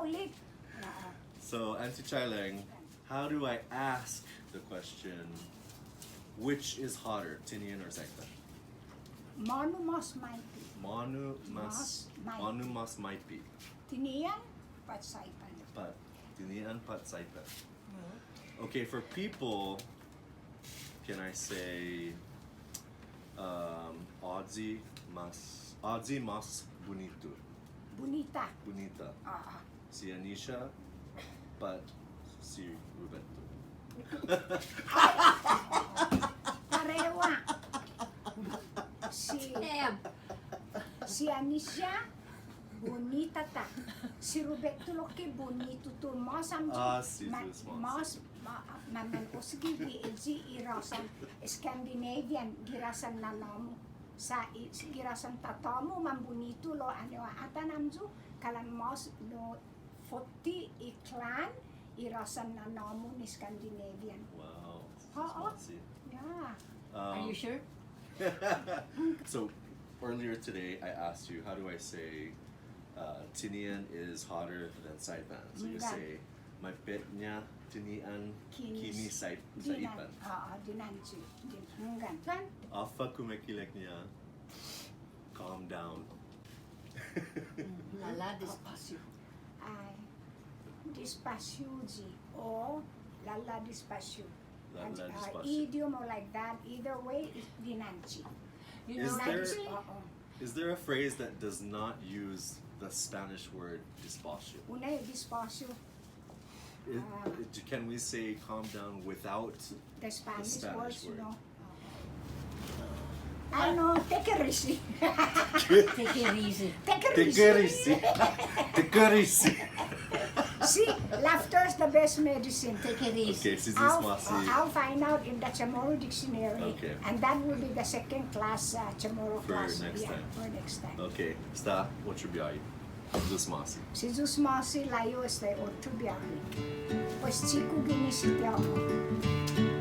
ulit. So, Auntie Chailang, how do I ask the question, which is hotter, tinian or saipan? Manu mas maiti. Manu mas maipi. Tinian, patsaipan. Pat. Tinian pat saipan. Okay, for people, can I say Audzi mas bonito. Bonita. Bonita. Si Anisha, but si Roberto. Parewa. Si Anisha, bonita ta. Si Roberto Loki, bonito to. Mas Si mas maman usgi gi irasan Scandinavian girasan nanamu. Sa girasan tatamu man bonito lo ano atanamju kalan mas no foti iklan irasan nanamu ni Scandinavian. Wow. Oo. Swansea. Yeah. Are you sure? So earlier today I asked you, how do I say tinian is hotter than saipan? So you say my petnya tinian kini saipan. Dinanju. Dinangan. Kan? Afa kumekilek niya, calm down. Lala despacio. Ay, despacio ji or lala despacio. Lala despacio. Idiom or like that, either way is dinanji. You Is know, there- actually, Is there a phrase that does not use the Spanish word despacio? Una despacio, Can we say calm down without? the Spanish Spanish words, word. you know. I know, take it easy. take it easy. Take it Tekerisi. easy. Tekerisi. See, laughter is the best medicine. Take it easy. Okay, this is I'll Masi find out in the Chamorro dictionary, Okay. and that will be the second class Chamorro For class. next time. For next time. Okay, sta, what should be I? This Masi. Si Zeus Masi layo este otro biyahe. Pues chico ginisite ako.